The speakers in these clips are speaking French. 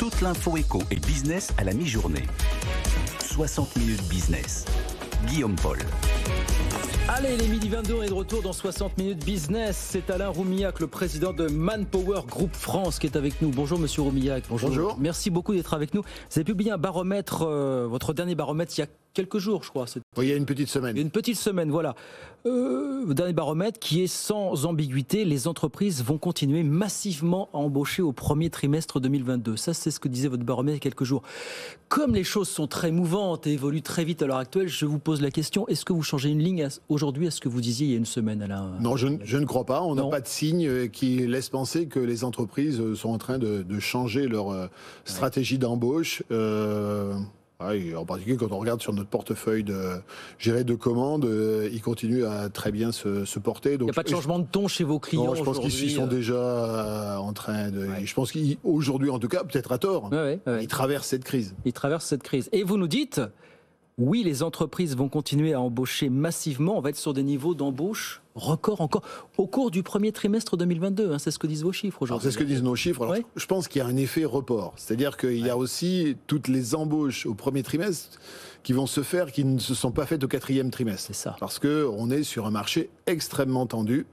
Toute l'info éco et business à la mi-journée. 60 minutes business. Guillaume Paul. Allez, les midi 22, on est de retour dans 60 minutes business. C'est Alain Roumillac, le président de Manpower Group France, qui est avec nous. Bonjour Monsieur Roumillac. Bonjour. Merci beaucoup d'être avec nous. Vous avez publié un baromètre, votre dernier baromètre, il y a quelques jours, je crois. Oui, il y a une petite semaine. Une petite semaine, voilà. Dernier baromètre qui est sans ambiguïté. Les entreprises vont continuer massivement à embaucher au premier trimestre 2022. Ça, c'est ce que disait votre baromètre il y a quelques jours. Comme les choses sont très mouvantes et évoluent très vite à l'heure actuelle, je vous pose la question, est-ce que vous changez une ligne aujourd'hui à ce que vous disiez il y a une semaine, Alain? Non, je ne crois pas. On n'a pas de signe qui laisse penser que les entreprises sont en train de changer leur stratégie d'embauche. Oui, en particulier quand on regarde sur notre portefeuille de commandes, il continue à très bien se porter. Donc, il n'y a pas de changement de ton chez vos clients? Non, je pense qu'ils sont déjà en train de... Ouais. Je pense qu'aujourd'hui, en tout cas, peut-être à tort, ils traversent cette crise. Ils traversent cette crise. Et vous nous dites, oui, les entreprises vont continuer à embaucher massivement. On va être sur des niveaux d'embauche record encore au cours du premier trimestre 2022. C'est ce que disent vos chiffres aujourd'hui. C'est ce que disent nos chiffres. Alors, je pense qu'il y a un effet report. C'est-à-dire qu'il y a aussi toutes les embauches au premier trimestre qui vont se faire, qui ne se sont pas faites au quatrième trimestre. C'est ça. Parce qu'on est sur un marché extrêmement tendu,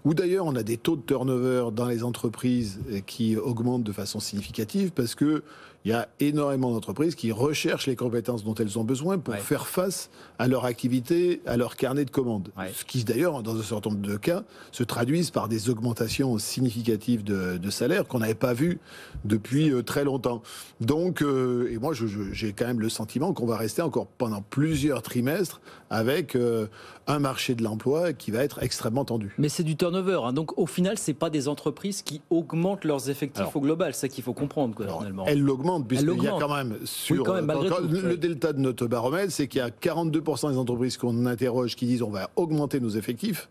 où d'ailleurs on a des taux de turnover dans les entreprises qui augmentent de façon significative, parce que il y a énormément d'entreprises qui recherchent les compétences dont elles ont besoin pour faire face à leur activité, à leur carnet de commandes. Ce qui d'ailleurs, dans un certain nombre de cas, se traduisent par des augmentations significatives de salaire qu'on n'avait pas vues depuis très longtemps. Donc, et moi j'ai quand même le sentiment qu'on va rester encore pendant plusieurs trimestres avec un marché de l'emploi qui va être extrêmement tendu. Mais c'est du turnover, donc au final, c'est pas des entreprises qui augmentent leurs effectifs au global, c'est ça qu'il faut comprendre, finalement. Elles l'augmentent, puisqu'il y a quand même le delta de notre baromètre, c'est qu'il y a 42% des entreprises qu'on interroge qui disent on va augmenter nos effectifs,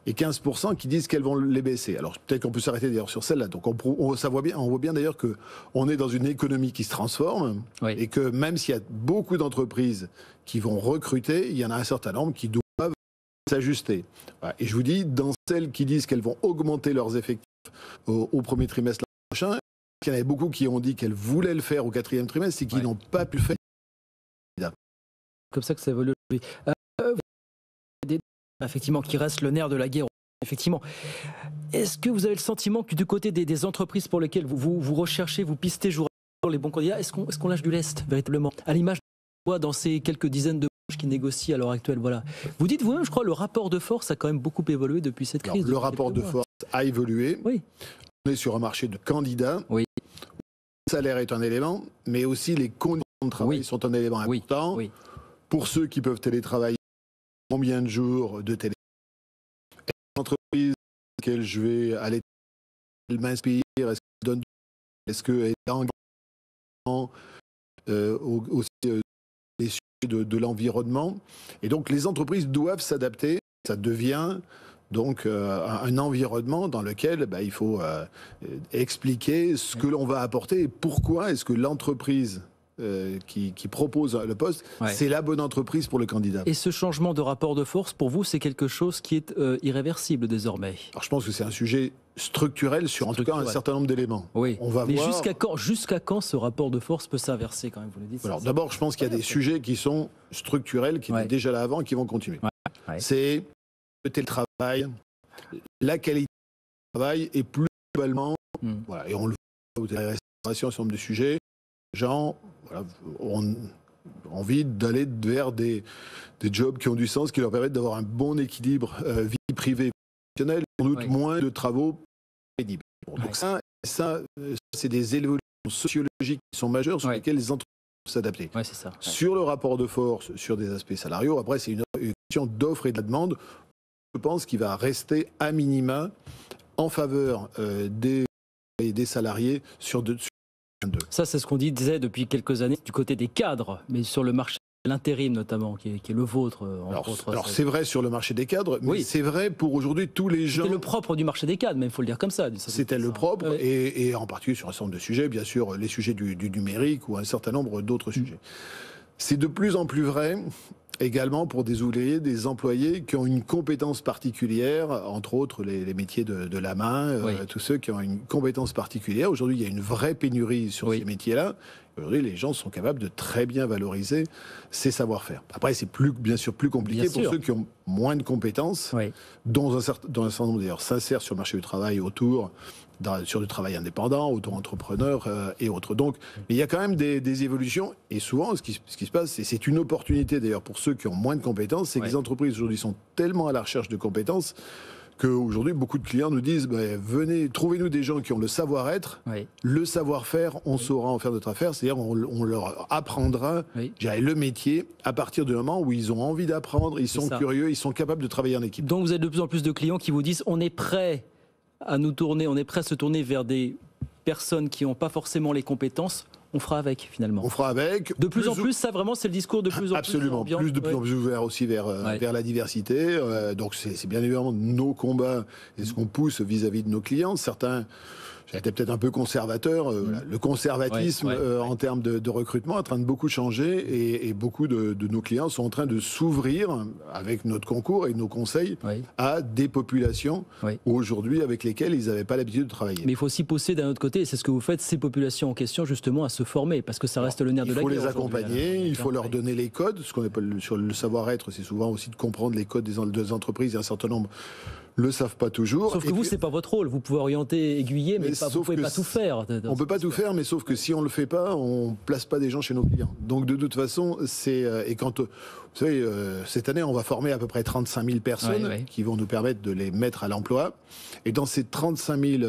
et 15% qui disent qu'elles vont les baisser. Alors peut-être qu'on peut s'arrêter d'ailleurs sur celle-là. Donc on voit bien d'ailleurs que on est dans une économie qui se transforme, et que même s'il y a beaucoup d'entreprises qui vont recruter, il y en a un certain nombre qui doivent s'ajuster. Et je vous dis, dans celles qui disent qu'elles vont augmenter leurs effectifs au premier trimestre prochain, il y en avait beaucoup qui ont dit qu'elles voulaient le faire au quatrième trimestre et qui n'ont pas pu le faire. Comme ça que ça évolue aujourd'hui. Effectivement, qui reste le nerf de la guerre. Effectivement. Est-ce que vous avez le sentiment que du côté des entreprises pour lesquelles vous recherchez, vous pistez jour à jour les bons candidats, est-ce qu'on lâche du lest véritablement? À l'image de dans ces quelques dizaines de branches qui négocient à l'heure actuelle. Voilà. Vous dites vous-même, je crois, le rapport de force a quand même beaucoup évolué depuis cette crise. Alors, le rapport de force a évolué. Oui. On est sur un marché de candidats. Oui. Le salaire est un élément, mais aussi les conditions de travail sont un élément important. Oui. Pour ceux qui peuvent télétravailler, combien de jours de télétravail? L'entreprise dans laquelle je vais aller, elle m'inspire, est-ce qu'elle est engagée aussi les sujets de l'environnement? Et donc les entreprises doivent s'adapter. Ça devient donc un environnement dans lequel il faut expliquer ce que l'on va apporter et pourquoi est-ce que l'entreprise qui propose le poste, c'est la bonne entreprise pour le candidat. Et ce changement de rapport de force, pour vous, c'est quelque chose qui est irréversible désormais? Alors je pense que c'est un sujet structurel sur en tout cas un certain nombre d'éléments. Oui. On va voir. Jusqu'à quand ce rapport de force peut s'inverser quand même, vous le dites? Alors d'abord, je pense qu'il y a des sujets qui sont structurels, qui étaient déjà là avant et qui vont continuer. C'est le télétravail, la qualité du travail et plus globalement, et on le voit aux restaurations, un certain nombre de sujets, gens ont envie d'aller vers des jobs qui ont du sens, qui leur permettent d'avoir un bon équilibre vie privée et professionnelle, sans doute moins de travaux pénibles. Donc ça c'est des évolutions sociologiques qui sont majeures sur lesquelles les entreprises doivent s'adapter. Sur le rapport de force, sur des aspects salariaux, après c'est une question d'offre et de la demande. Je pense qu'il va rester à minima en faveur des salariés sur 2022. Ça, c'est ce qu'on disait depuis quelques années du côté des cadres, mais sur le marché de l'intérim notamment, qui est le vôtre. Alors c'est vrai sur le marché des cadres, mais c'est vrai pour aujourd'hui tous les gens... C'était le propre du marché des cadres, mais il faut le dire comme ça. C'était le propre, et en particulier sur un certain nombre de sujets, bien sûr, les sujets du numérique ou un certain nombre d'autres sujets. C'est de plus en plus vrai également pour des ouvriers, des employés qui ont une compétence particulière, entre autres les métiers de la main, tous ceux qui ont une compétence particulière. Aujourd'hui, il y a une vraie pénurie sur ces métiers-là. Aujourd'hui, les gens sont capables de très bien valoriser ces savoir-faire. Après, c'est bien sûr plus compliqué pour ceux qui ont moins de compétences, dont un certain nombre d'ailleurs s'insèrent sur le marché du travail sur du travail indépendant, auto-entrepreneur et autres. Donc, mais il y a quand même des évolutions. Et souvent, ce qui se passe, et c'est une opportunité d'ailleurs pour ceux qui ont moins de compétences, c'est que les entreprises aujourd'hui sont tellement à la recherche de compétences qu'aujourd'hui, beaucoup de clients nous disent venez, trouvez-nous des gens qui ont le savoir-être, le savoir-faire, on saura en faire notre affaire. C'est-à-dire, on leur apprendra le métier à partir du moment où ils ont envie d'apprendre, ils sont curieux, ils sont capables de travailler en équipe. Donc, vous avez de plus en plus de clients qui vous disent on est prêt à se tourner vers des personnes qui n'ont pas forcément les compétences. On fera avec, finalement. On fera avec. De plus en plus, ça vraiment, c'est le discours de plus en plus. Absolument. De plus en plus ouvert aussi vers la diversité. Donc, c'est bien évidemment nos combats et ce qu'on pousse vis-à-vis de nos clients. Certains, j'étais peut-être un peu conservateur. Le conservatisme en termes de recrutement est en train de beaucoup changer et beaucoup de nos clients sont en train de s'ouvrir avec notre concours et nos conseils à des populations aujourd'hui avec lesquelles ils n'avaient pas l'habitude de travailler. Mais il faut aussi pousser d'un autre côté, et c'est ce que vous faites, ces populations en question justement à se former, parce que ça reste le nerf de la guerre. Il faut les accompagner, il faut leur donner les codes. Ce qu'on appelle sur le savoir-être, c'est souvent aussi de comprendre les codes des entreprises. Il y a un certain nombre le savent pas toujours. Sauf que vous, c'est pas votre rôle. Vous pouvez orienter, aiguiller, mais vous pouvez pas tout faire. On peut pas tout faire, mais sauf que si on le fait pas, on place pas des gens chez nos clients. Donc de toute façon, et quand vous savez, cette année, on va former à peu près 35 000 personnes qui vont nous permettre de les mettre à l'emploi. Et dans ces 35 000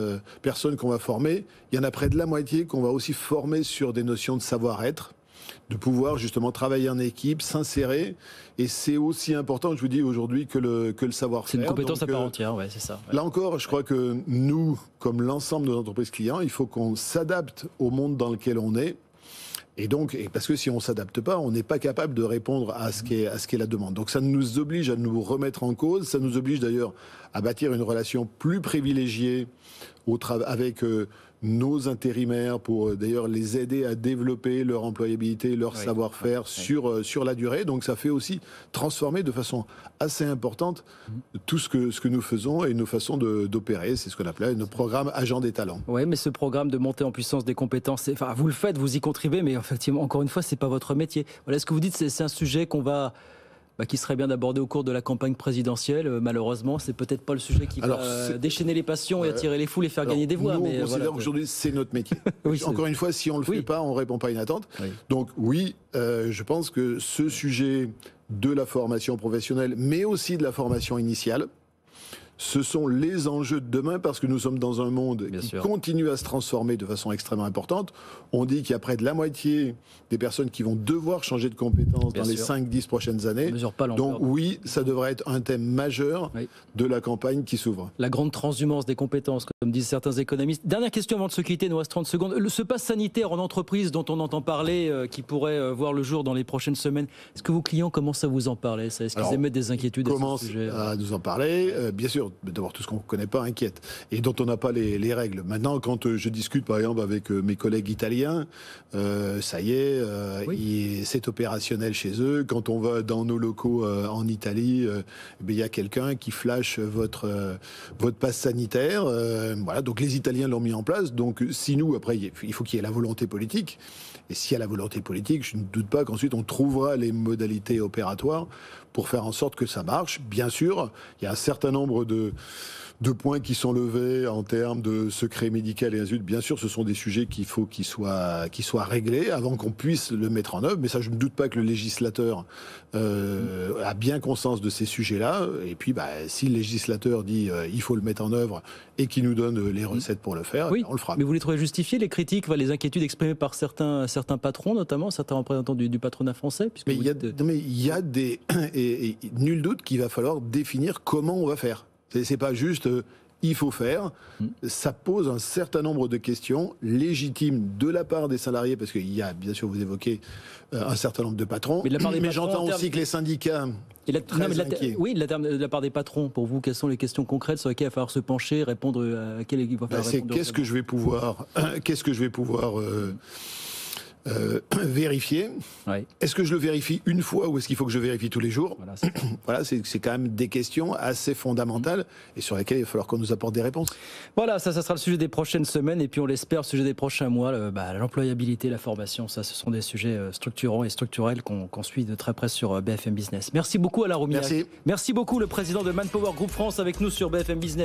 personnes qu'on va former, il y en a près de la moitié qu'on va aussi former sur des notions de savoir-être, de pouvoir justement travailler en équipe, s'insérer. Et c'est aussi important, je vous dis aujourd'hui, que le savoir-faire. C'est une compétence à part entière, c'est ça. Là encore, je crois que nous, comme l'ensemble de nos entreprises clients, il faut qu'on s'adapte au monde dans lequel on est. Et donc, parce que si on ne s'adapte pas, on n'est pas capable de répondre à ce qu'est la demande. Donc ça nous oblige à nous remettre en cause, ça nous oblige d'ailleurs à bâtir une relation plus privilégiée avec nos intérimaires pour d'ailleurs les aider à développer leur employabilité, leur savoir-faire sur la durée. Donc ça fait aussi transformer de façon assez importante tout ce que nous faisons et nos façons d'opérer. C'est ce qu'on appelait nos programmes agents des talents. Oui, mais ce programme de montée en puissance des compétences, vous le faites, vous y contribuez, mais effectivement, encore une fois, c'est pas votre métier. Voilà, ce que vous dites, c'est un sujet qui serait bien d'aborder au cours de la campagne présidentielle. Malheureusement, c'est peut-être pas le sujet qui va déchaîner les passions et attirer les foules et faire gagner des voix. Nous, on considère qu'aujourd'hui, c'est notre métier. Encore une fois, si on le fait pas, on répond pas à une attente. Donc je pense que ce sujet de la formation professionnelle, mais aussi de la formation initiale, ce sont les enjeux de demain parce que nous sommes dans un monde qui continue à se transformer de façon extrêmement importante. On dit qu'il y a près de la moitié des personnes qui vont devoir changer de compétences dans les 5-10 prochaines années. Donc oui, ça devrait être un thème majeur de la campagne qui s'ouvre. La grande transhumance des compétences, comme disent certains économistes. Dernière question avant de se quitter, il nous reste 30 secondes. Ce pass sanitaire en entreprise dont on entend parler, qui pourrait voir le jour dans les prochaines semaines, est-ce que vos clients commencent à vous en parler? Est-ce qu'ils émettent des inquiétudes à ce sujet? À nous en parler, bien sûr. D'abord, tout ce qu'on ne connaît pas inquiète et dont on n'a pas les règles. Maintenant, quand je discute par exemple avec mes collègues italiens, ça y est, c'est opérationnel chez eux. Quand on va dans nos locaux en Italie, il y a quelqu'un qui flash votre passe sanitaire. Voilà, donc les Italiens l'ont mis en place. Donc si nous, après, il faut qu'il y ait la volonté politique. Et s'il y a la volonté politique, je ne doute pas qu'ensuite on trouvera les modalités opératoires pour faire en sorte que ça marche. Bien sûr, il y a un certain nombre de points qui sont levés en termes de secret médical et ainsi de suite. Bien sûr, ce sont des sujets qu'il faut qu'ils soient réglés avant qu'on puisse le mettre en œuvre. Mais ça, je ne doute pas que le législateur a bien conscience de ces sujets-là. Et puis, si le législateur dit il faut le mettre en œuvre et qu'il nous donne les recettes pour le faire, on le fera. Mais vous les trouvez justifiées, les critiques, les inquiétudes exprimées par certains patrons, notamment certains représentants du patronat français? Mais il y a des... Et nul doute qu'il va falloir définir comment on va faire. C'est pas juste il faut faire. Ça pose un certain nombre de questions légitimes de la part des salariés, parce qu'il y a, bien sûr, vous évoquez un certain nombre de patrons, mais j'entends aussi que les syndicats... de la part des patrons, pour vous, quelles sont les questions concrètes sur lesquelles il va falloir se pencher, répondre à quelles il va falloir répondre? Qu'est-ce que je vais pouvoir vérifier. Ouais. Est-ce que je le vérifie une fois ou est-ce qu'il faut que je vérifie tous les jours? Voilà, c'est quand même des questions assez fondamentales et sur lesquelles il va falloir qu'on nous apporte des réponses. Voilà, ça sera le sujet des prochaines semaines et puis on l'espère, le sujet des prochains mois, l'employabilité, la formation, ça ce sont des sujets structurants et structurels qu'on suit de très près sur BFM Business. Merci beaucoup Alain Roumillac. Merci. Merci beaucoup le président de Manpower Group France avec nous sur BFM Business.